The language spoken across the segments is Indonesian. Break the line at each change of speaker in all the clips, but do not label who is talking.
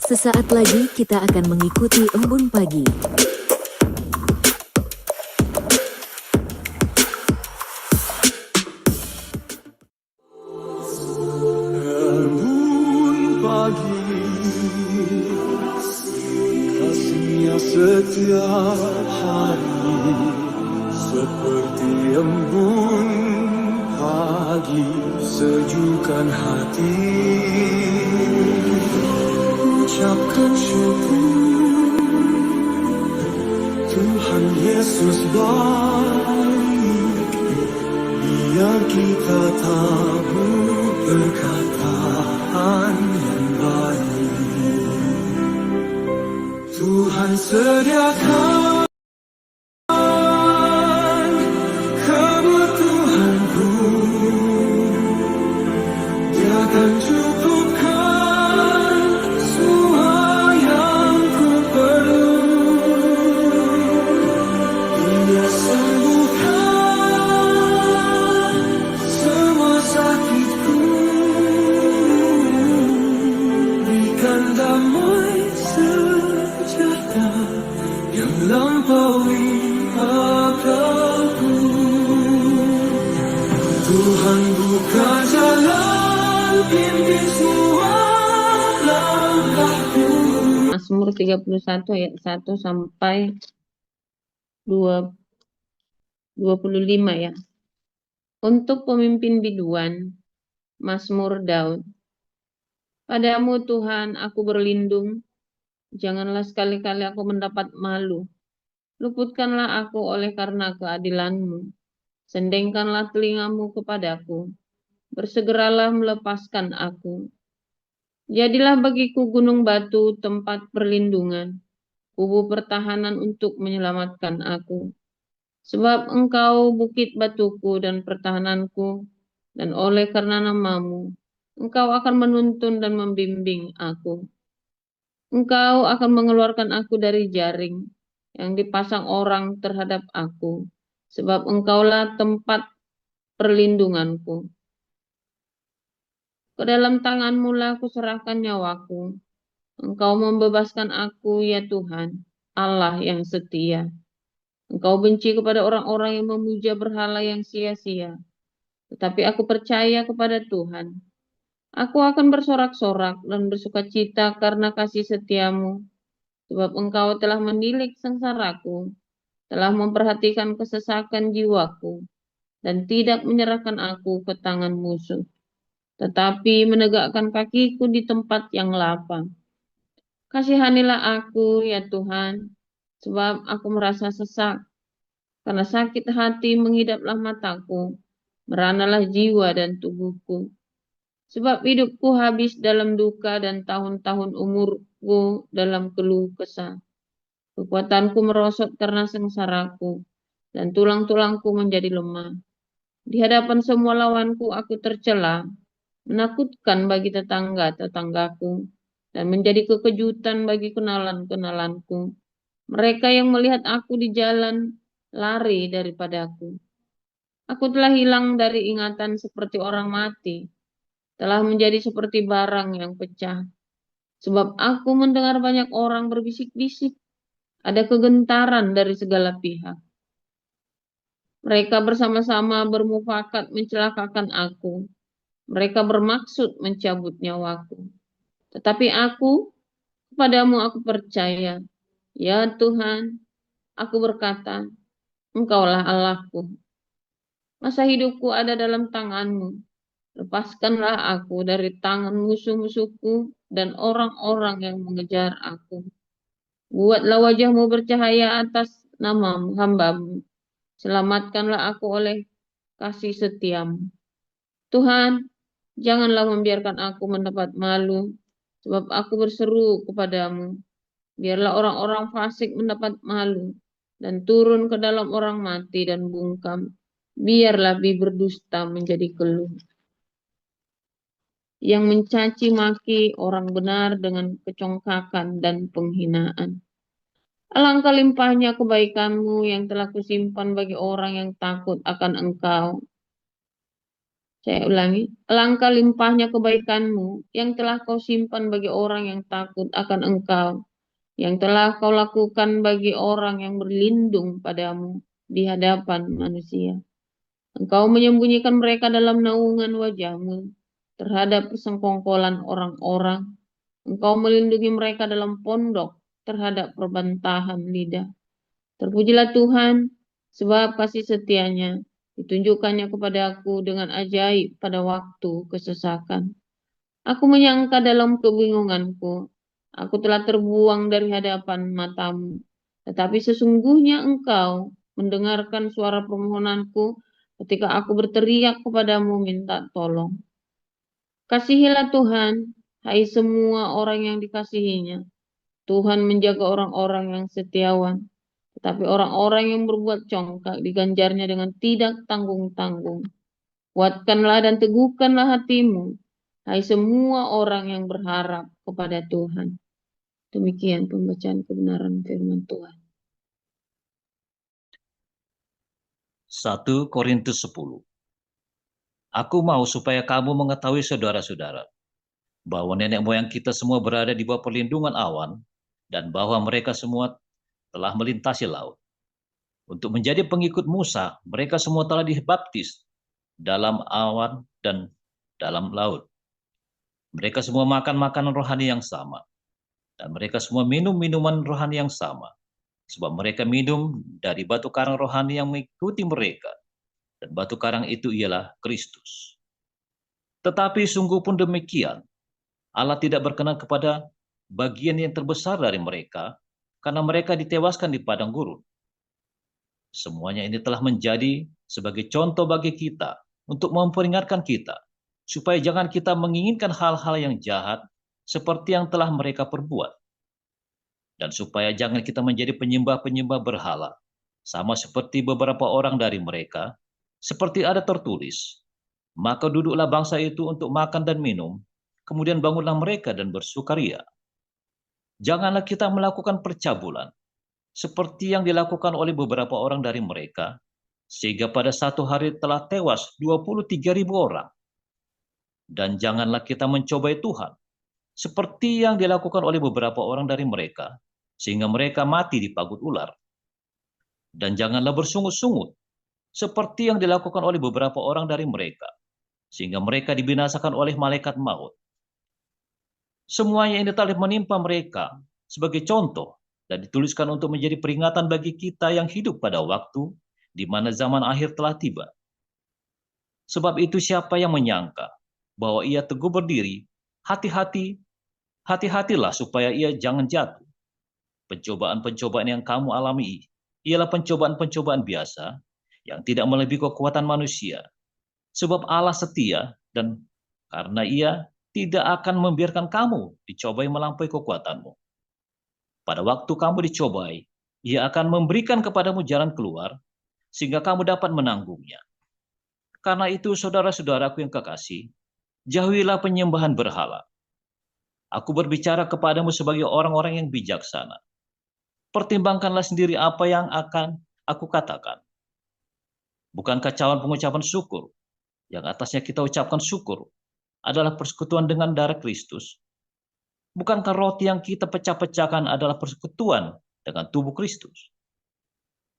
Sesaat lagi kita akan mengikuti embun pagi.
Embun pagi, kasihnya setiap hari, seperti embun pagi, sejukkan hati. Ucapkan syukur, Tuhan Yesus baik, biar kita tahu perkataan yang baik. Tuhan sediakan kebutuhanku, Dia akan cukupkan semua yang ku perlu. Dia sembuhkan semua sakitku, berikan damai sejahtera yang melampaui akalku. Tuhan buka jalan, pimpin semua langkahku.
Mazmur 31 ayat 1 sampai 25 ya. Untuk pemimpin biduan, Mazmur Daud. Padamu Tuhan aku berlindung, janganlah sekali-kali aku mendapat malu. Luputkanlah aku oleh karena keadilan-Mu. Sendengkanlah telingamu kepadaku, bersegeralah melepaskan aku. Jadilah bagiku gunung batu tempat perlindungan, kubu pertahanan untuk menyelamatkan aku. Sebab Engkau bukit batuku dan pertahananku, dan oleh karena namamu, Engkau akan menuntun dan membimbing aku. Engkau akan mengeluarkan aku dari jaring yang dipasang orang terhadap aku, sebab Engkaulah tempat perlindunganku. Ke dalam tangan-Mu lah kuserahkan nyawaku. Engkau membebaskan aku, ya Tuhan, Allah yang setia. Engkau benci kepada orang-orang yang memuja berhala yang sia-sia. Tetapi aku percaya kepada Tuhan. Aku akan bersorak-sorak dan bersukacita karena kasih setiamu. Sebab Engkau telah menilik sengsaraku, telah memperhatikan kesesakan jiwaku, dan tidak menyerahkan aku ke tangan musuh, tetapi menegakkan kakiku di tempat yang lapang. Kasihanilah aku, ya Tuhan, sebab aku merasa sesak. Karena sakit hati menghidaplah mataku, meranalah jiwa dan tubuhku. Sebab hidupku habis dalam duka dan tahun-tahun umurku dalam keluh kesah. Kekuatanku merosot karena sengsaraku, dan tulang-tulangku menjadi lemah. Di hadapan semua lawanku aku tercela, menakutkan bagi tetangga-tetanggaku, dan menjadi kekejutan bagi kenalan-kenalanku. Mereka yang melihat aku di jalan lari daripadaku. Aku telah hilang dari ingatan seperti orang mati, telah menjadi seperti barang yang pecah. Sebab aku mendengar banyak orang berbisik-bisik, ada kegentaran dari segala pihak. Mereka bersama-sama bermufakat mencelakakan aku. Mereka bermaksud mencabut nyawaku. Tetapi aku, kepadamu aku percaya. Ya Tuhan, aku berkata, Engkaulah Allahku. Masa hidupku ada dalam tangan-Mu. Lepaskanlah aku dari tangan musuh-musuhku dan orang-orang yang mengejar aku. Buatlah wajah-Mu bercahaya atas nama hamba-Mu. Selamatkanlah aku oleh kasih setia-Mu. Tuhan, janganlah membiarkan aku mendapat malu, sebab aku berseru kepadamu. Biarlah orang-orang fasik mendapat malu, dan turun ke dalam orang mati dan bungkam. Biarlah bibir dusta menjadi keluh, yang mencaci maki orang benar dengan kecongkakan dan penghinaan. Alangkah limpahnya kebaikan-Mu yang telah kusimpan bagi orang yang takut akan Engkau, Saya ulangi, alangkah limpahnya kebaikanmu yang telah kau simpan bagi orang yang takut akan engkau, yang telah kau lakukan bagi orang yang berlindung padamu di hadapan manusia. Engkau menyembunyikan mereka dalam naungan wajahmu terhadap persengkongkolan orang-orang. Engkau melindungi mereka dalam pondok terhadap perbantahan lidah. Terpujilah Tuhan, sebab kasih setianya ditunjukkannya kepadaku dengan ajaib pada waktu kesesakan. Aku menyangka dalam kebingunganku, aku telah terbuang dari hadapan matamu. Tetapi sesungguhnya engkau mendengarkan suara permohonanku ketika aku berteriak kepadamu minta tolong. Kasihilah Tuhan, hai semua orang yang dikasihinya. Tuhan menjaga orang-orang yang setiawan, tetapi orang-orang yang berbuat congkak diganjarnya dengan tidak tanggung-tanggung. Kuatkanlah dan teguhkanlah hatimu, hai semua orang yang berharap kepada Tuhan. Demikian pembacaan kebenaran firman Tuhan.
1 Korintus 10. Aku mau supaya kamu mengetahui saudara-saudara, bahwa nenek moyang kita semua berada di bawah perlindungan awan, dan bahwa mereka semua telah melintasi laut. Untuk menjadi pengikut Musa, mereka semua telah dibaptis dalam awan dan dalam laut. Mereka semua makan makanan rohani yang sama, dan mereka semua minum minuman rohani yang sama, sebab mereka minum dari batu karang rohani yang mengikuti mereka, dan batu karang itu ialah Kristus. Tetapi sungguh pun demikian, Allah tidak berkenan kepada bagian yang terbesar dari mereka, karena mereka ditewaskan di padang gurun. Semuanya ini telah menjadi sebagai contoh bagi kita, untuk memperingatkan kita, supaya jangan kita menginginkan hal-hal yang jahat, seperti yang telah mereka perbuat. Dan supaya jangan kita menjadi penyembah-penyembah berhala, sama seperti beberapa orang dari mereka, seperti ada tertulis, maka duduklah bangsa itu untuk makan dan minum, kemudian bangunlah mereka dan bersukaria. Janganlah kita melakukan percabulan, seperti yang dilakukan oleh beberapa orang dari mereka, sehingga pada satu hari telah tewas 23.000 orang. Dan janganlah kita mencobai Tuhan, seperti yang dilakukan oleh beberapa orang dari mereka, sehingga mereka mati dipagut ular. Dan janganlah bersungut-sungut, seperti yang dilakukan oleh beberapa orang dari mereka, sehingga mereka dibinasakan oleh malaikat maut. Semuanya ini telah menimpa mereka sebagai contoh dan dituliskan untuk menjadi peringatan bagi kita yang hidup pada waktu di mana zaman akhir telah tiba. Sebab itu siapa yang menyangka bahwa ia teguh berdiri, hati-hatilah supaya ia jangan jatuh. Pencobaan-pencobaan yang kamu alami ialah pencobaan-pencobaan biasa yang tidak melebihi kekuatan manusia. Sebab Allah setia, dan karena Ia tidak akan membiarkan kamu dicobai melampaui kekuatanmu. Pada waktu kamu dicobai, Ia akan memberikan kepadamu jalan keluar, sehingga kamu dapat menanggungnya. Karena itu, saudara-saudaraku yang kekasih, jauhilah penyembahan berhala. Aku berbicara kepadamu sebagai orang-orang yang bijaksana. Pertimbangkanlah sendiri apa yang akan aku katakan. Bukan kacauan pengucapan syukur, yang atasnya kita ucapkan syukur, adalah persekutuan dengan darah Kristus. Bukankah roti yang kita pecah-pecahkan adalah persekutuan dengan tubuh Kristus?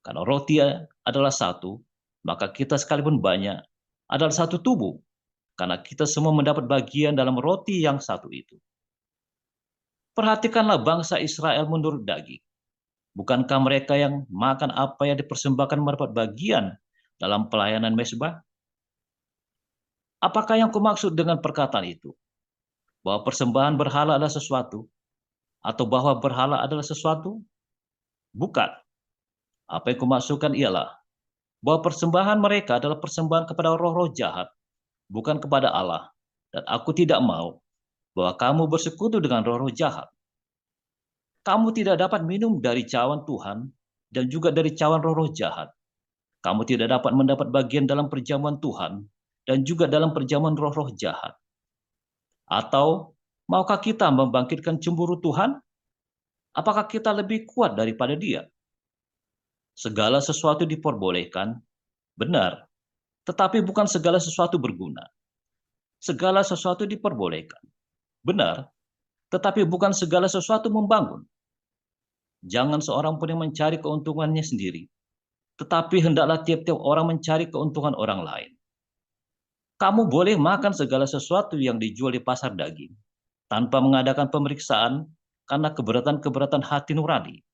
Karena roti adalah satu, maka kita sekalipun banyak adalah satu tubuh, karena kita semua mendapat bagian dalam roti yang satu itu. Perhatikanlah bangsa Israel menurut daging. Bukankah mereka yang makan apa yang dipersembahkan mendapat bagian dalam pelayanan mezbah? Apakah yang kumaksud dengan perkataan itu? Bahwa persembahan berhala adalah sesuatu? Atau bahwa berhala adalah sesuatu? Bukan. Apa yang kumaksudkan ialah bahwa persembahan mereka adalah persembahan kepada roh-roh jahat, bukan kepada Allah. Dan aku tidak mau bahwa kamu bersekutu dengan roh-roh jahat. Kamu tidak dapat minum dari cawan Tuhan dan juga dari cawan roh-roh jahat. Kamu tidak dapat mendapat bagian dalam perjamuan Tuhan dan juga dalam perjamuan roh-roh jahat. Atau maukah kita membangkitkan cemburu Tuhan? Apakah kita lebih kuat daripada Dia? Segala sesuatu diperbolehkan, benar, Tetapi bukan segala sesuatu berguna. Segala sesuatu diperbolehkan. Benar, tetapi bukan segala sesuatu membangun. Jangan seorang pun yang mencari keuntungannya sendiri, tetapi hendaklah tiap-tiap orang mencari keuntungan orang lain. Kamu boleh makan segala sesuatu yang dijual di pasar daging, tanpa mengadakan pemeriksaan karena keberatan-keberatan hati nurani.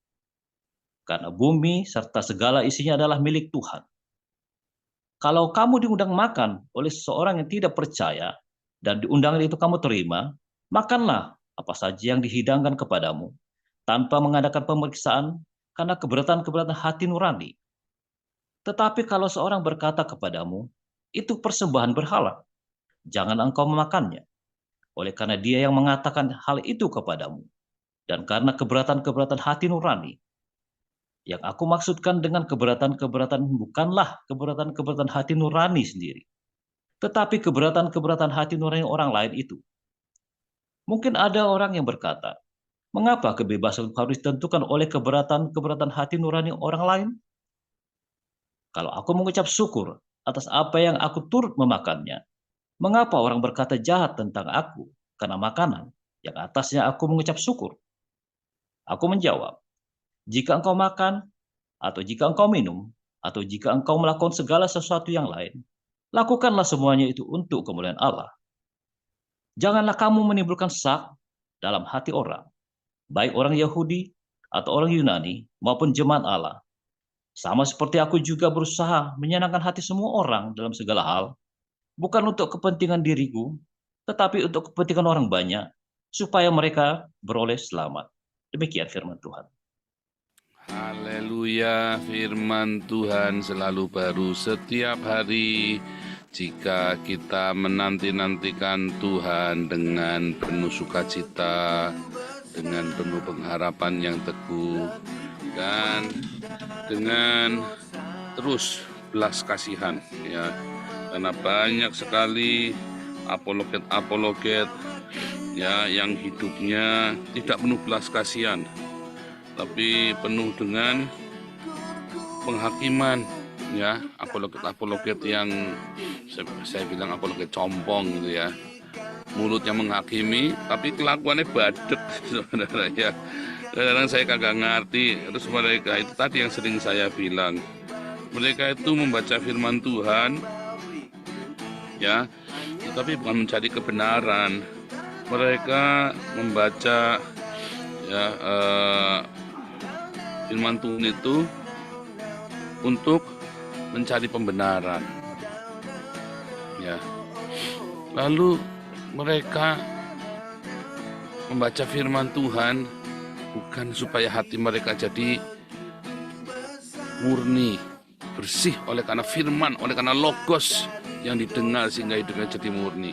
Karena bumi serta segala isinya adalah milik Tuhan. Kalau kamu diundang makan oleh seseorang yang tidak percaya, dan diundangan itu kamu terima, makanlah apa saja yang dihidangkan kepadamu, tanpa mengadakan pemeriksaan karena keberatan-keberatan hati nurani. Tetapi kalau seorang berkata kepadamu, itu persembahan berhala, jangan engkau memakannya. Oleh karena dia yang mengatakan hal itu kepadamu, dan karena keberatan-keberatan hati nurani. Yang aku maksudkan dengan keberatan-keberatan bukanlah keberatan-keberatan hati nurani sendiri, tetapi keberatan-keberatan hati nurani orang lain itu. Mungkin ada orang yang berkata, mengapa kebebasan harus ditentukan oleh keberatan-keberatan hati nurani orang lain? Kalau aku mengucap syukur atas apa yang aku turut memakannya, mengapa orang berkata jahat tentang aku karena makanan yang atasnya aku mengucap syukur? Aku menjawab, jika engkau makan, atau jika engkau minum, atau jika engkau melakukan segala sesuatu yang lain, lakukanlah semuanya itu untuk kemuliaan Allah. Janganlah kamu menimbulkan sak dalam hati orang, baik orang Yahudi atau orang Yunani maupun jemaat Allah. Sama seperti aku juga berusaha menyenangkan hati semua orang dalam segala hal, bukan untuk kepentingan diriku, tetapi untuk kepentingan orang banyak, supaya mereka beroleh selamat. Demikian firman Tuhan.
Haleluya, firman Tuhan selalu baru setiap hari. Jika kita menanti-nantikan Tuhan dengan penuh sukacita, dengan penuh pengharapan yang teguh, dan dengan terus belas kasihan, ya, karena banyak sekali apologet ya yang hidupnya tidak penuh belas kasihan, tapi penuh dengan penghakiman, ya, apologet yang saya bilang apologet compong gitu ya, mulutnya menghakimi tapi kelakuannya badek, saudara ya. Kadang-kadang saya kagak ngerti. Terus mereka itu tadi yang sering saya bilang, mereka itu membaca firman Tuhan, ya, tetapi bukan mencari kebenaran. Mereka membaca, ya, firman Tuhan itu untuk mencari pembenaran, ya. Lalu mereka membaca firman Tuhan bukan supaya hati mereka jadi murni, bersih oleh karena firman, oleh karena logos yang didengar sehingga hidupnya jadi murni.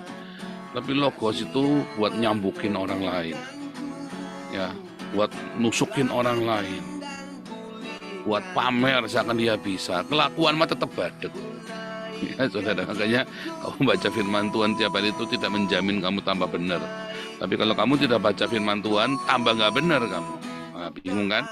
Tapi logos itu buat nyambukin orang lain, ya, buat nusukin orang lain, buat pamer seakan dia bisa. Kelakuan mah tetap badek. Ya, saudara, makanya kamu baca firman Tuhan tiap hari itu tidak menjamin kamu tambah benar. Tapi kalau kamu tidak baca firman Tuhan, tambah nggak benar kamu. Nah, bingung kan?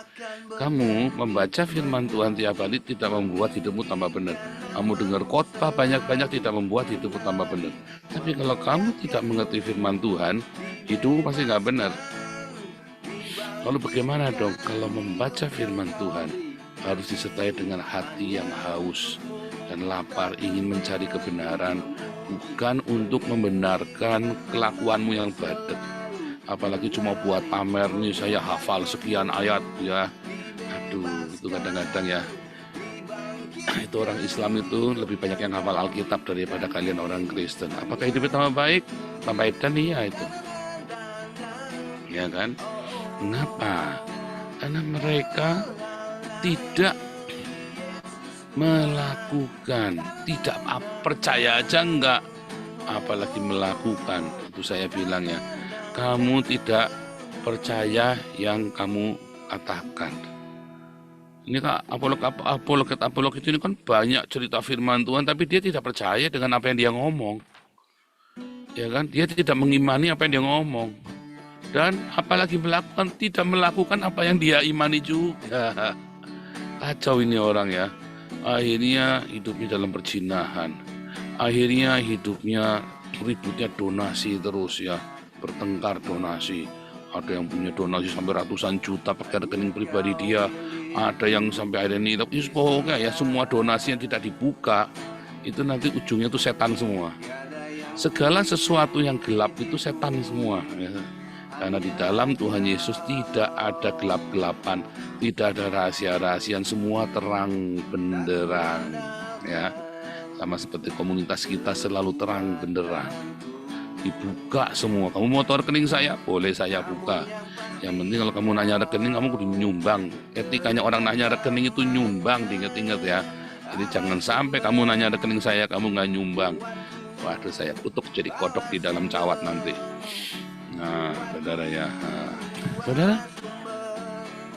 Kamu membaca firman Tuhan tiap hari tidak membuat hidupmu tambah benar. Kamu dengar khotbah banyak-banyak tidak membuat hidupmu tambah benar. Tapi kalau kamu tidak mengerti firman Tuhan, hidupmu pasti nggak benar. Lalu bagaimana dong kalau membaca firman Tuhan? Harus disertai dengan hati yang haus dan lapar ingin mencari kebenaran, bukan untuk membenarkan kelakuanmu yang badek. Apalagi cuma buat pamer nih, saya hafal sekian ayat, ya. Aduh, itu kadang-kadang ya, itu orang Islam itu lebih banyak yang hafal Alkitab daripada kalian orang Kristen. Apakah hidupnya tambah baik? Tambah edan, iya itu, ya kan? Mengapa? Karena mereka tidak melakukan, tidak percaya aja enggak, apalagi melakukan. Itu saya bilang ya, kamu tidak percaya yang kamu katakan. Ini kan apologet ini kan banyak cerita firman Tuhan, tapi dia tidak percaya dengan apa yang dia ngomong, ya kan? Dia tidak mengimani apa yang dia ngomong, dan apalagi tidak melakukan apa yang dia imani juga. Kacau ini orang ya. Akhirnya hidupnya dalam perzinahan, Akhirnya hidupnya ributnya donasi terus ya, bertengkar donasi. Ada yang punya donasi sampai ratusan juta pakai rekening pribadi dia, ada yang sampai akhirnya ini, tapi pokoknya ya semua donasi yang tidak dibuka itu nanti ujungnya itu setan semua. Segala sesuatu yang gelap itu setan semua ya. Karena di dalam Tuhan Yesus tidak ada gelap-gelapan, tidak ada rahasia-rahasiaan, semua terang benderang ya. Sama seperti komunitas kita selalu terang benderang, dibuka semua. Kamu mau tahu rekening saya? Boleh saya buka. Yang penting kalau kamu nanya rekening, kamu kudu nyumbang. Etikanya orang nanya rekening itu nyumbang, diingat-ingat ya. Jadi jangan sampai kamu nanya rekening saya, kamu nggak nyumbang. Waduh, saya kutuk jadi kodok di dalam cawat nanti. Nah, saudara ya. Saudara,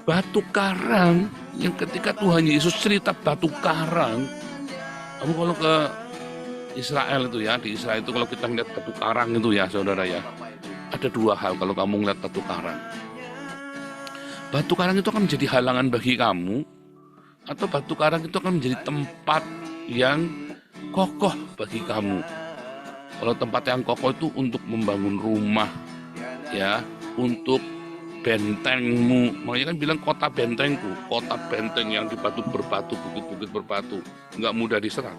batu karang yang ketika Tuhan Yesus cerita batu karang, kamu kalau ke Israel itu ya, di Israel itu kalau kita lihat batu karang itu ya saudara ya, ada dua hal kalau kamu lihat batu karang. Batu karang itu akan menjadi halangan bagi kamu, atau batu karang itu akan menjadi tempat yang kokoh bagi kamu. Kalau tempat yang kokoh itu untuk membangun rumah ya, untuk bentengmu. Makanya kan bilang kota bentengku, kota benteng yang di batu berbatu, bukit-bukit berbatu, nggak mudah diserang.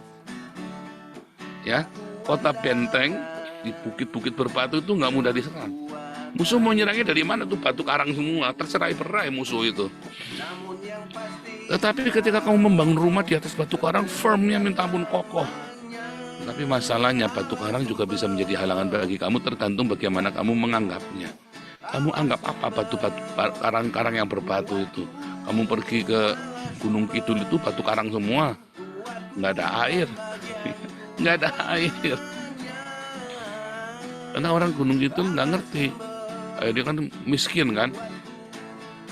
Ya, kota benteng di bukit-bukit berbatu itu nggak mudah diserang. Musuh mau nyerangnya dari mana tuh? Batu karang semua, tercerai-berai musuh itu. Tetapi ketika kamu membangun rumah di atas batu karang, firmnya minta ampun kokoh. Tapi masalahnya batu karang juga bisa menjadi halangan bagi kamu, tergantung bagaimana kamu menganggapnya. Kamu anggap apa batu-batu karang-karang yang berbatu itu? Kamu pergi ke Gunung Kidul itu batu karang semua, nggak ada air, nggak ada air. Karena orang Gunung Kidul nggak ngerti, dia kan miskin kan.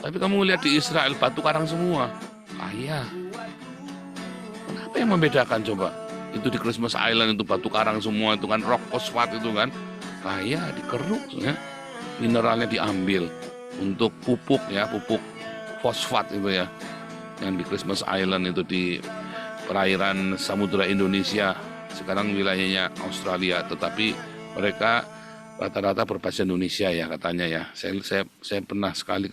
Tapi kamu lihat di Israel batu karang semua, kaya. Kenapa yang membedakan coba? Itu di Christmas Island itu batu karang semua, itu kan rock fosfat itu kan, kaya, dikeruk ya. Mineralnya diambil untuk pupuk ya, pupuk fosfat itu ya, yang di Christmas Island itu di perairan Samudra Indonesia, sekarang wilayahnya Australia, tetapi mereka rata-rata berbahasa Indonesia ya katanya ya. Saya pernah sekali,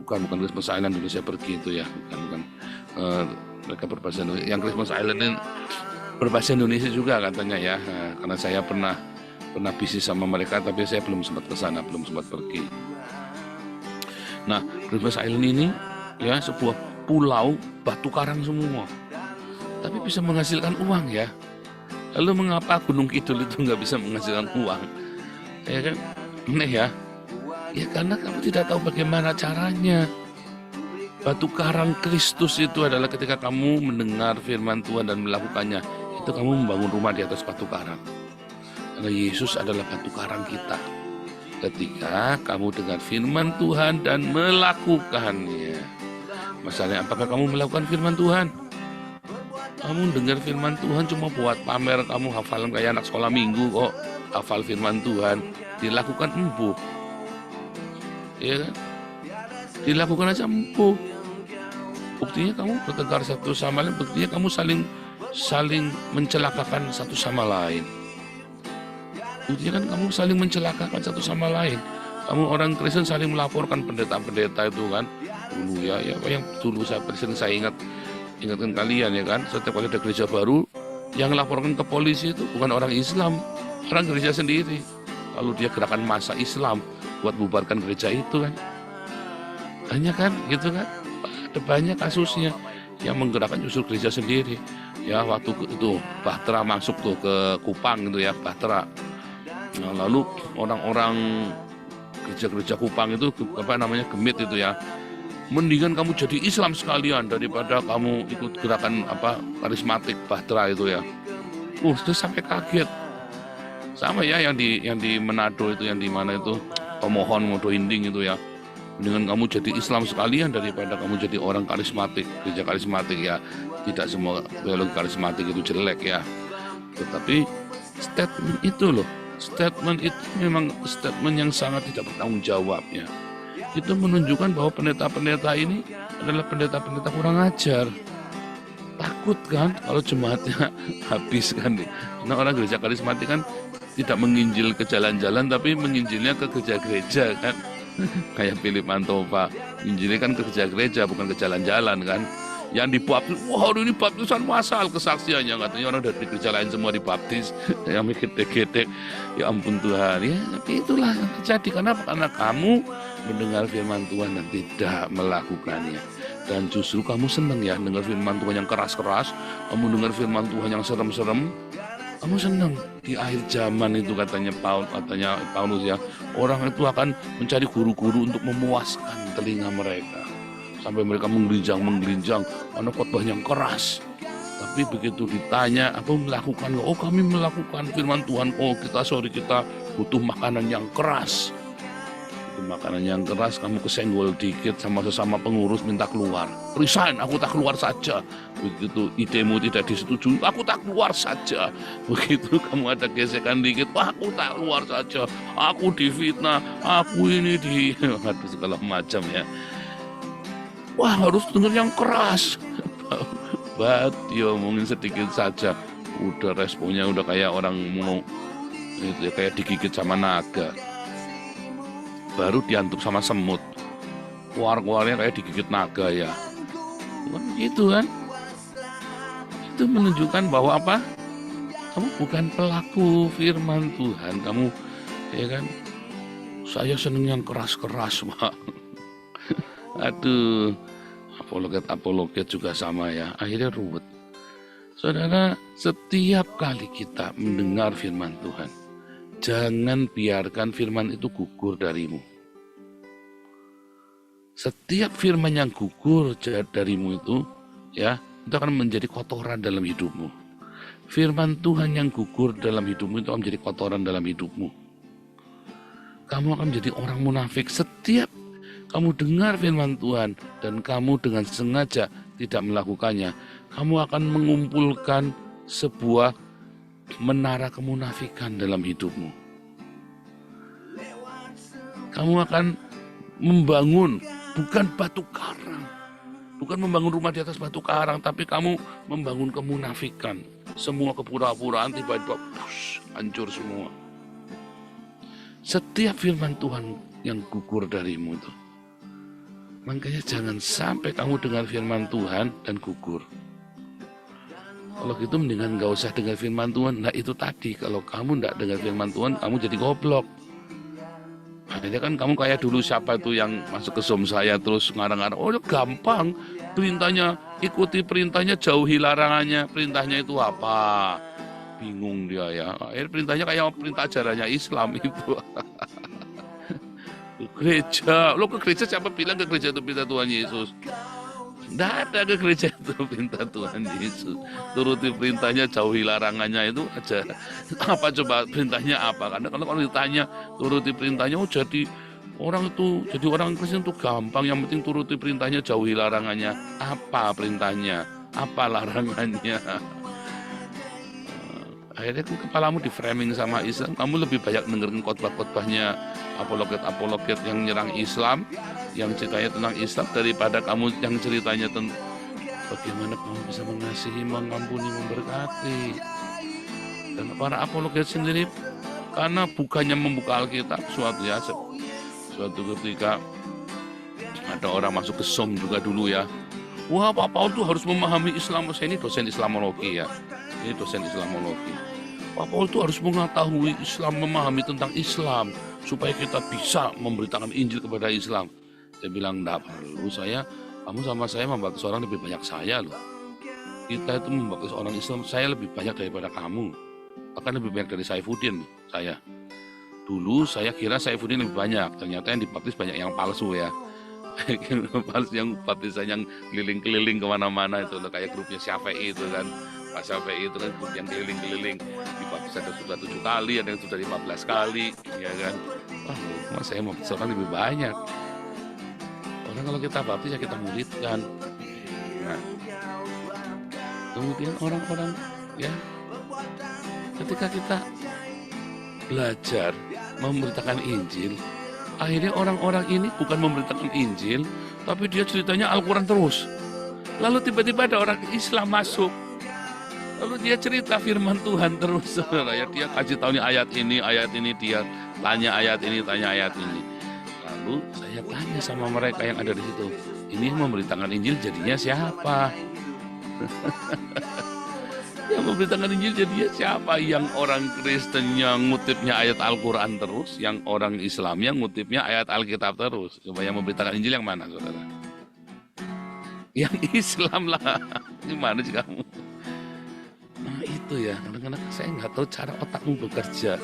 bukan Christmas Island dulu saya pergi itu ya, bukan mereka berbahasa Indonesia. Yang Christmas Island ini berbahasa Indonesia juga katanya ya, karena saya pernah bisnis sama mereka, tapi saya belum sempat ke sana, belum sempat pergi. Nah, Christmas Island ini ya sebuah pulau batu karang semua, tapi bisa menghasilkan uang ya. Lalu mengapa Gunung Kidul itu nggak bisa menghasilkan uang? Ya kan, aneh ya. Ya karena kamu tidak tahu bagaimana caranya. Batu karang Kristus itu adalah ketika kamu mendengar firman Tuhan dan melakukannya, itu kamu membangun rumah di atas batu karang. Karena Yesus adalah batu karang kita. Ketika kamu dengar firman Tuhan dan melakukannya. Masalahnya apakah kamu melakukan firman Tuhan? Kamu dengar firman Tuhan cuma buat pamer, kamu hafalan kayak anak sekolah minggu kok, hafal firman Tuhan, dilakukan empuk. Ya kan? Dilakukan aja empuk. Buktinya kamu bertengkar satu sama lain, buktinya kamu saling mencelakakan satu sama lain. Buktinya kan kamu saling mencelakakan satu sama lain. Kamu orang Kristen saling melaporkan pendeta-pendeta itu kan. Dulu ya yang dulu saya ingatkan kalian ya kan. Setiap kali ada gereja baru, yang laporkan ke polisi itu bukan orang Islam, orang gereja sendiri. Lalu dia gerakan massa Islam buat bubarkan gereja itu kan. Hanya kan gitu kan. Ada banyak kasusnya yang menggerakkan justru gereja sendiri. Ya waktu itu Bahtera masuk tuh ke Kupang gitu ya, Bahtera. Nah, lalu orang-orang gereja-gereja Kupang itu Gemit itu ya, mendingan kamu jadi Islam sekalian daripada kamu ikut gerakan karismatik Bahtera itu ya. Terus sampai kaget. Sama ya yang di Manado itu, yang di mana itu Pemohon Modo Inding itu ya. Mendingan kamu jadi Islam sekalian daripada kamu jadi orang karismatik, gereja karismatik ya. Tidak semua teologi karismatik itu jelek ya. Tetapi statement itu loh, statement itu memang statement yang sangat tidak bertanggung jawab ya. Itu menunjukkan bahwa pendeta-pendeta ini adalah pendeta-pendeta kurang ajar. takut kan kalau jemaatnya habis kan. Karena orang gereja karismatik kan tidak menginjil ke jalan-jalan tapi menginjilnya ke gereja-gereja kan. Kayak Philip Mantova, injilnya kan ke gereja-gereja bukan ke jalan-jalan kan. Yang dibaptis, wah hari ini baptisan massal kesaksiannya, katanya orang dari gereja lain semua dibaptis. Yang mikir gedek, ya ampun Tuhan. Ya tapi itulah yang terjadi. Kenapa? Karena kamu mendengar firman Tuhan dan tidak melakukannya. Dan justru kamu senang ya dengar firman Tuhan yang keras-keras, kamu dengar firman Tuhan yang serem-serem, kamu senang. Di akhir zaman itu katanya Paulus ya, orang itu akan mencari guru-guru untuk memuaskan telinga mereka. Sampai mereka menggelinjang, karena khotbah yang keras. Tapi begitu ditanya, apa melakukan? Oh kami melakukan firman Tuhan. Oh kita butuh makanan yang keras. Makanan yang keras, kamu kesenggol dikit sama sesama pengurus minta keluar. Resign, aku tak keluar saja. Begitu idemu tidak disetujui, aku tak keluar saja. Begitu kamu ada gesekan dikit, aku tak keluar saja. Aku difitnah, aku ini aduh segala macam ya. Wah harus dengar yang keras. Diomongin sedikit saja, udah responnya udah kayak orang mau itu ya, kayak digigit sama naga. Baru diantuk sama semut, keluar-keluarnya kayak digigit naga ya. Kan gitu kan. Itu menunjukkan bahwa apa? Kamu bukan pelaku firman Tuhan. Kamu ya kan, saya seneng yang keras-keras Pak. Aduh, apologet juga sama ya. Akhirnya ruwet. Saudara, setiap kali kita mendengar firman Tuhan, jangan biarkan firman itu gugur darimu. Setiap firman yang gugur darimu itu, ya, itu akan menjadi kotoran dalam hidupmu. Firman Tuhan yang gugur dalam hidupmu itu akan menjadi kotoran dalam hidupmu. Kamu akan menjadi orang munafik. Setiap kamu dengar firman Tuhan dan kamu dengan sengaja tidak melakukannya, kamu akan mengumpulkan sebuah menara kemunafikan dalam hidupmu. Kamu akan membangun bukan batu karang, bukan membangun rumah di atas batu karang, tapi kamu membangun kemunafikan. Semua kepura-puraan tiba-tiba hancur semua. Setiap firman Tuhan yang gugur darimu itu. Makanya jangan sampai kamu dengar firman Tuhan dan gugur. Kalau gitu mendingan gak usah dengar firman Tuhan. Nah itu tadi, kalau kamu gak dengar firman Tuhan, kamu jadi goblok. Akhirnya kan kamu kayak dulu siapa itu yang masuk ke Zoom saya terus ngarang-ngarang. Oh gampang, perintahnya, ikuti perintahnya, jauhi larangannya. Perintahnya itu apa? Bingung dia ya. Akhirnya perintahnya kayak perintah ajarannya Islam itu. Gereja, lo ke gereja siapa bilang ke gereja itu perintah Tuhan Yesus? Tidak ada ke gereja itu perintah Tuhan Yesus. Turuti perintahnya, jauhi larangannya itu aja. Apa coba perintahnya apa? Karena kalau ditanya turuti perintahnya, oh jadi orang Kristen itu gampang. Yang penting turuti perintahnya, jauhi larangannya. Apa perintahnya? Apa larangannya? Akhirnya kepalamu di framing sama Islam. Kamu lebih banyak dengerin khotbah-khotbahnya apologet-apologet yang nyerang Islam, yang ceritanya tentang Islam, daripada kamu yang ceritanya tentang bagaimana kamu bisa mengasihi, mengampuni, memberkati. Dan para apologet sendiri, karena bukannya membuka Alkitab, suatu ketika ada orang masuk ke Zoom juga dulu ya. Wah, Pak Paul tuh harus memahami Islam. Saya ini dosen Islamologi ya. Ini dosen Islamologi. Pak Paul itu harus mengetahui Islam, memahami tentang Islam, supaya kita bisa memberitakan Injil kepada Islam. Saya bilang, enggak perlu, kamu sama saya membaptis orang lebih banyak saya loh. Kita itu membaptis orang Islam, saya lebih banyak daripada kamu. Bahkan lebih banyak dari Saifuddin, saya. Dulu saya kira Saifuddin lebih banyak, ternyata yang dibaptis banyak yang palsu ya. Palsu yang baptisan yang keliling-keliling kemana-mana itu loh, kayak grupnya Syafi'i itu kan. Pak Syafi'i itu kan grup yang keliling-keliling, dibaptis ada sudah 7 kali, ada yang sudah 15 kali, ya kan. Wah, saya mau orang lebih banyak. Orang kalau kita baptis ya kita muridkan. Nah, kemudian orang-orang ya, ketika kita belajar memberitakan Injil, akhirnya orang-orang ini bukan memberitakan Injil, tapi dia ceritanya Al-Quran terus. Lalu tiba-tiba ada orang Islam masuk. Lalu dia cerita firman Tuhan terus, saudara. Ya, dia kasih tahu nih ayat ini, dia tanya ayat ini, tanya ayat ini. Lalu saya tanya sama mereka yang ada di situ, ini yang memberitakan Injil jadinya siapa? Yang memberitakan Injil jadinya siapa? Yang orang Kristennya ngutipnya ayat Al-Quran terus, yang orang Islamnya ngutipnya ayat Alkitab terus. Coba yang memberitakan Injil yang mana, saudara? Yang Islam lah. Gimana sih kamu? Nah itu ya, kadang-kadang saya nggak tahu cara otakmu bekerja.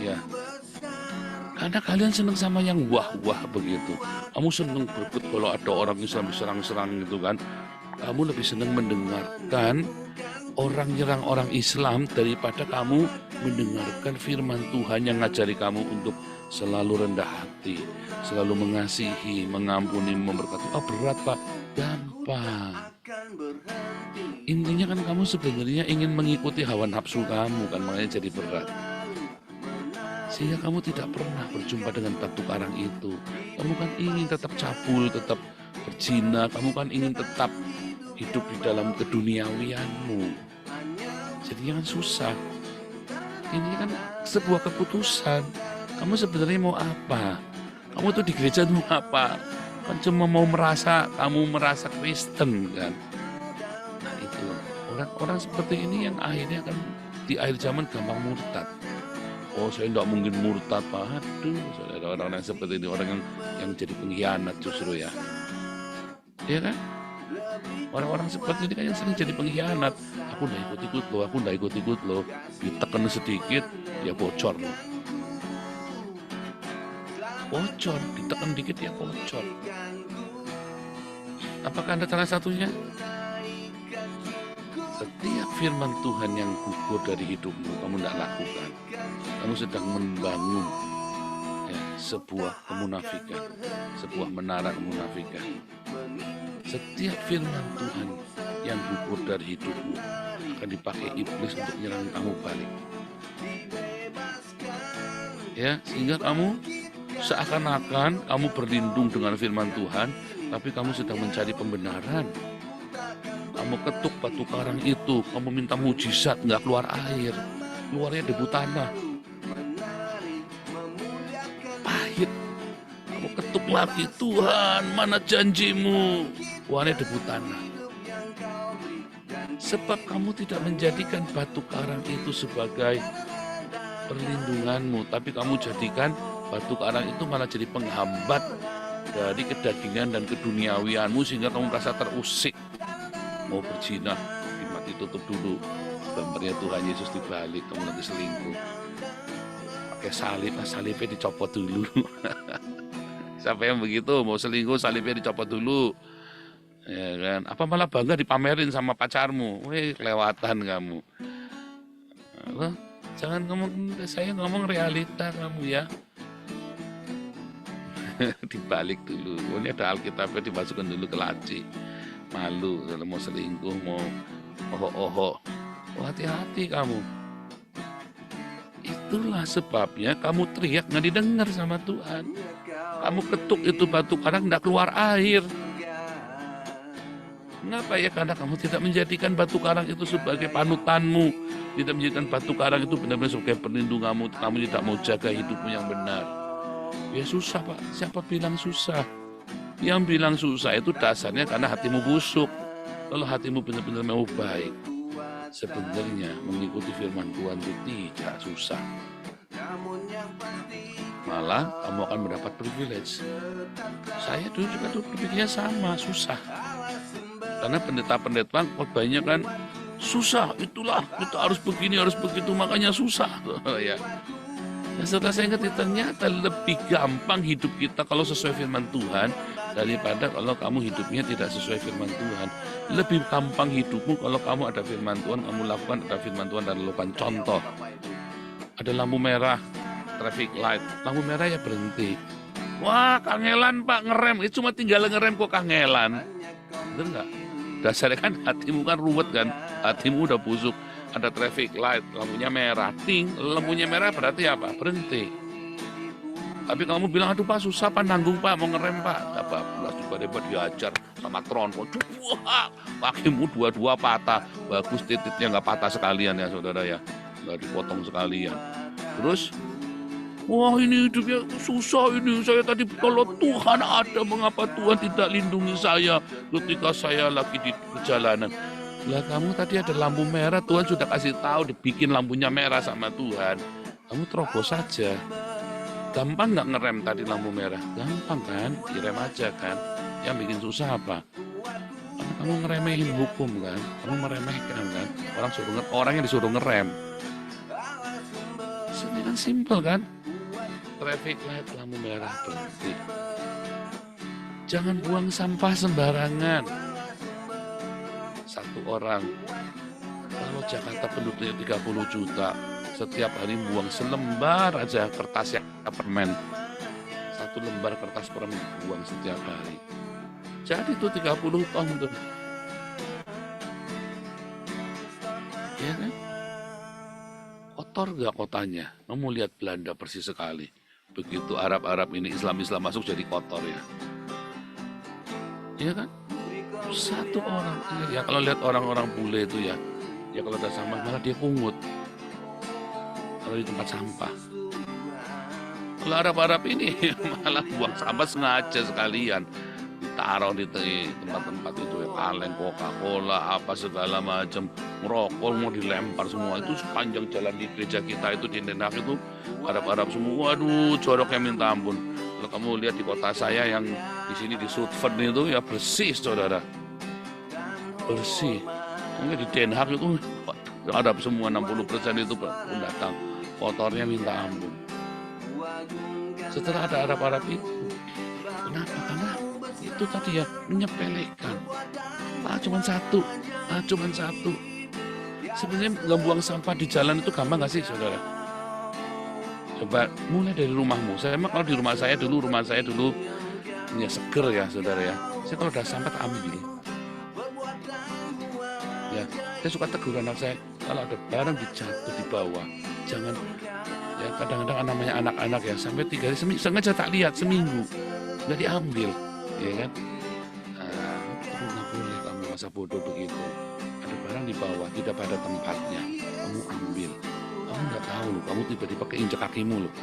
Ya, karena kalian senang sama yang wah-wah begitu. Kamu senang berbut kalau ada orang Islam diserang-serang gitu kan. Kamu lebih senang mendengarkan orang nyerang orang Islam daripada kamu mendengarkan firman Tuhan yang ngajari kamu untuk selalu rendah hati, selalu mengasihi, mengampuni, memberkati. Oh berat Pak, gampang. Intinya kan kamu sebenarnya ingin mengikuti hawa nafsu kamu kan, makanya jadi berat. Sehingga kamu tidak pernah berjumpa dengan batu karang itu. Kamu kan ingin tetap cabul, tetap berzina, kamu kan ingin tetap hidup di dalam keduniawianmu. Jadinya kan susah. Ini kan sebuah keputusan. Kamu sebenarnya mau apa? Kamu tuh di gereja tuh mau apa? Kan cuma mau kamu merasa Kristen kan? Nah itu, orang-orang seperti ini yang akhirnya kan di akhir zaman gampang murtad. Oh saya tidak mungkin murtad Pak. Aduh, ada orang-orang seperti ini, orang yang jadi pengkhianat justru ya. Iya kan? Orang-orang seperti ini kan yang sering jadi pengkhianat. Aku udah ikut-ikut loh. Ditekan sedikit, ya bocor loh. Bocor, ditekan dikit ya bocor. Apakah Anda salah satunya? Setiap firman Tuhan yang gugur dari hidupmu, kamu tidak lakukan. Kamu sedang membangun ya, sebuah kemunafikan, sebuah menara kemunafikan. Setiap firman Tuhan yang gugur dari hidupmu akan dipakai iblis untuk menyerang kamu balik. Ya, sehingga kamu seakan-akan kamu berlindung dengan firman Tuhan, tapi kamu sedang mencari pembenaran. Kamu ketuk batu karang itu, kamu minta mujizat, nggak keluar air, keluarnya debu tanah. Pahit. Kamu ketuk lagi, Tuhan, mana janjimu? Keluarnya debu tanah. Sebab kamu tidak menjadikan batu karang itu sebagai perlindunganmu, tapi kamu jadikan batu karang itu malah jadi penghambat dari kedagingan dan keduniawianmu, sehingga kamu merasa terusik. Mau berzina, dimati tutup dulu. Gambarnya Tuhan Yesus dibalik, kamu lagi selingkuh. Pakai salib, salibnya dicopot dulu. Siapa yang begitu, mau selingkuh salibnya dicopot dulu. Ya kan? Apa malah bangga dipamerin sama pacarmu? Weh, kelewatan kamu. Loh, jangan ngomong, saya ngomong realita kamu ya. Dibalik dulu. Ini ada Alkitabnya, dimasukkan dulu ke laci. Malu kalau mau selingkuh, mau oho-oho. Oh, hati-hati kamu. Itulah sebabnya kamu teriak nggak didengar sama Tuhan. Kamu ketuk itu batu karang nggak keluar air. Kenapa ya? Karena kamu tidak menjadikan batu karang itu sebagai panutanmu. Tidak menjadikan batu karang itu benar-benar sebagai perlindunganmu. Kamu tidak mau jaga hidupmu yang benar. Ya susah Pak. Siapa bilang susah? Yang bilang susah itu dasarnya karena hatimu busuk. Kalau hatimu benar-benar mau baik, sebenarnya mengikuti firman Tuhan itu tidak susah. Malah kamu akan mendapat privilege. Saya dulu juga berpikirnya sama, susah. Karena pendeta-pendeta khotbahnya kan susah, itulah kita harus begini, harus begitu, makanya susah. Ya. Dan setelah saya ingat, ternyata lebih gampang hidup kita kalau sesuai firman Tuhan daripada kalau kamu hidupnya tidak sesuai firman Tuhan. Lebih gampang hidupmu kalau kamu ada firman Tuhan, kamu lakukan ada firman Tuhan dan lakukan. Contoh, ada lampu merah, traffic light, lampu merah ya berhenti. Wah, kangelan Pak, ngerem, itu cuma tinggal ngerem kok kangelan. Bener nggak? Dasarnya kan hatimu kan ruwet kan, hatimu udah busuk. Ada traffic light, lampunya merah, ting, lampunya merah berarti apa? Berhenti. Tapi kamu bilang, aduh Pak susah Pak, nanggung Pak, mau ngerem Pak. Gak apa-apa, tiba-tiba diajar sama tronton. Wah, kakimu dua-dua patah. Bagus titiknya nggak patah sekalian ya saudara ya. Nggak dipotong sekalian. Terus, wah ini hidupnya susah ini. Saya tadi kalau Tuhan ada, mengapa Tuhan tidak lindungi saya ketika saya lagi di perjalanan? Lah kamu tadi ada lampu merah, Tuhan sudah kasih tahu dibikin lampunya merah sama Tuhan. Kamu terobos saja. Gampang nggak ngerem tadi lampu merah? Gampang kan? Direm aja kan? Yang bikin susah apa? Karena kamu ngeremehin hukum kan? Kamu meremehkan kan? Orang yang disuruh ngerem. Ini kan simple kan? Traffic light lampu merah berhenti. Jangan buang sampah sembarangan. Satu orang, kalau Jakarta penduduknya 30 juta, setiap hari buang selembar aja kertas yang permen. Satu lembar kertas permen buang setiap hari. Jadi itu 30 ton tuh. Ya kan? Kotor gak kotanya? Kamu lihat Belanda persis sekali. Begitu Arab-Arab ini Islam-Islam masuk jadi kotor ya. Ya kan? Satu orang ya, kalau lihat orang-orang bule itu ya kalau ada sampah malah dia pungut kalau di tempat sampah. Kalau Arab-Arab ini malah buang sampah sengaja sekalian ditaruh di tempat-tempat itu ya, kaleng, Coca-Cola, apa segala macam, merokok mau dilempar semua. Itu sepanjang jalan di gereja kita itu di Den Haag itu Arab-Arab semua, aduh joroknya minta ampun. Kalau kamu lihat di kota saya yang di sini di Zutphen itu ya bersih saudara, bersih. Mungkin di Den Haag itu Arab semua 60% itu pendatang, kotornya minta ampun. Setelah ada Arab-Arab itu, kenapa? Karena itu tadi ya menyepelekan. Cuman satu. Sebenarnya ngebuang sampah di jalan itu gampang nggak sih saudara? Coba mulai dari rumahmu. Saya emang kalau di rumah saya dulu ya seger ya saudara ya. Saya kalau udah sampah tak ambil. Ya, saya suka tegur anak saya kalau ada barang jatuh di bawah, jangan ya kadang-kadang namanya anak-anak ya sampai 3 hari sengaja tak lihat seminggu nggak diambil, ya kan? Itu nggak boleh kamu masa bodoh begitu. Ada barang di bawah tidak pada tempatnya, kamu ambil. Kamu nggak tahu loh, kamu tiba-tiba keinjak kakimu loh.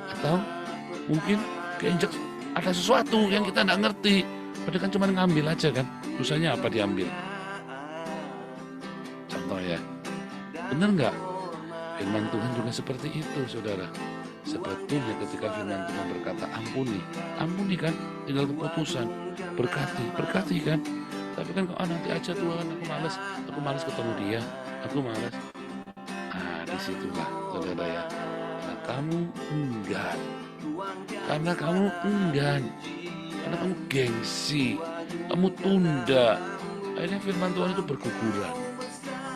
Atau mungkin keinjak ada sesuatu yang kita nggak ngerti. Padahal kan cuma ngambil aja kan. Susahnya apa diambil? Contoh ya. Benar nggak? Firman Tuhan juga seperti itu saudara. Sebetulnya ketika firman Tuhan berkata ampuni kan, tinggal keputusan. Berkati kan. Tapi kan kok nanti aja Tuhan, aku malas ketemu dia, aku malas. Disitulah saudara ya, karena kamu enggan, karena kamu gengsi, kamu tunda, akhirnya firman Tuhan itu berguguran,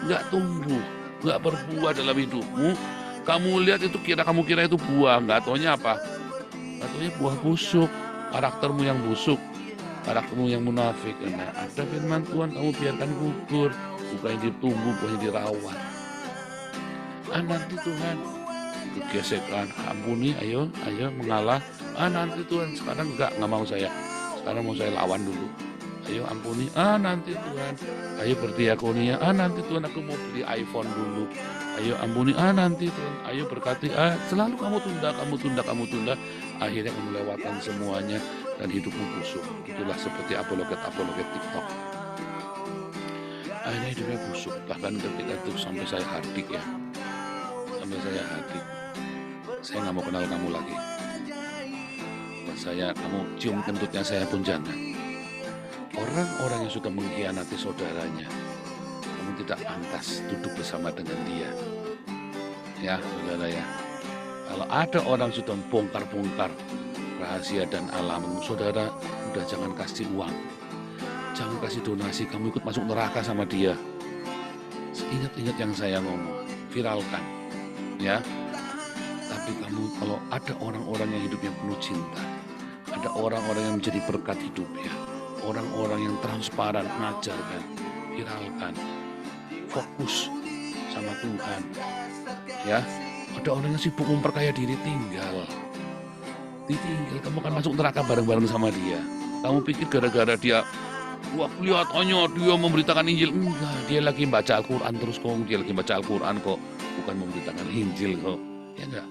nggak tumbuh, nggak berbuah dalam hidupmu. Kamu lihat itu kamu kira itu buah, nggak taunya apa? Nggak taunya buah busuk, karaktermu yang busuk, karaktermu yang munafik. Karena ada firman Tuhan kamu biarkan gugur, bukan ditumbuh, bukan dirawat. Nanti Tuhan gesekan, ampuni, ayo mengalah. Nanti Tuhan, sekarang enggak mau saya. Sekarang mau saya lawan dulu. Ayo ampuni, nanti Tuhan. Ayo berdiakonia, nanti Tuhan aku mau beli iPhone dulu. Ayo ampuni, nanti Tuhan. Ayo berkati, selalu kamu tunda. Akhirnya kamu lewatkan semuanya dan hidupmu busuk. Itulah seperti apologet TikTok. Akhirnya hidupnya busuk. Bahkan ketika itu sampai saya hardik ya. Saya nggak mau kenal kamu lagi. Buat saya, kamu cium kentutnya saya pun jangan. Orang-orang yang sudah mengkhianati saudaranya, kamu tidak pantas duduk bersama dengan dia. Ya, saudara ya. Kalau ada orang sudah bongkar-bongkar rahasia dan alam, saudara, udah jangan kasih uang, jangan kasih donasi. Kamu ikut masuk neraka sama dia. Ingat-ingat yang saya ngomong, viralkan. Ya, tapi kamu kalau ada orang-orang yang hidupnya penuh cinta, ada orang-orang yang menjadi berkat hidupnya, orang-orang yang transparan, mengajarkan, viralkan, fokus sama Tuhan. Ya, ada orang yang sibuk memperkaya diri, tinggal. ditinggal, kamu akan masuk neraka bareng-bareng sama dia. Kamu pikir gara-gara dia, wah kelihatannya dia memberitakan Injil. Enggak, dia lagi baca Al-Quran terus kok. Dia lagi baca Al-Quran kok, bukan memberitakan Injil kok. Ya enggak?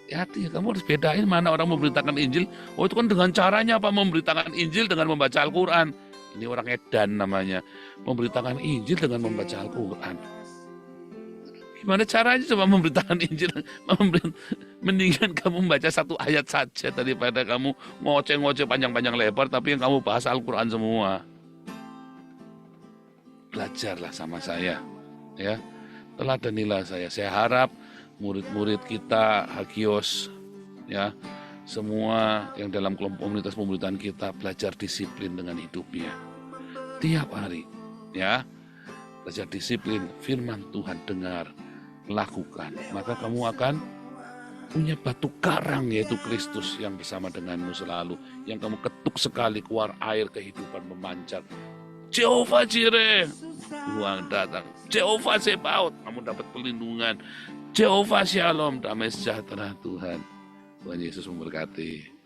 Hati-hati, kamu harus bedain mana orang memberitakan Injil. Oh itu kan dengan caranya apa? Memberitakan Injil dengan membaca Al-Quran. Ini orang edan namanya. Memberitakan Injil dengan membaca Al-Quran. Gimana caranya coba memberitakan Injil? Mendingan kamu membaca satu ayat saja daripada kamu ngoceh-ngoceh panjang-panjang lebar tapi yang kamu bahas Al-Quran semua. Belajarlah sama saya, ya. Teladanilah saya. Saya harap murid-murid kita, Hagios, ya, semua yang dalam kelompok komunitas pemberitaan kita belajar disiplin dengan hidupnya. Tiap hari, ya. Belajar disiplin, firman Tuhan dengar, lakukan, maka kamu akan punya batu karang yaitu Kristus yang bersama denganmu selalu, yang kamu ketuk sekali keluar air kehidupan memancar. Jehovah Jireh, Tuhan datang. Jehovah Sebaot, kamu dapat perlindungan. Jehovah Shalom, damai sejahtera Tuhan. Tuhan Yesus memberkati.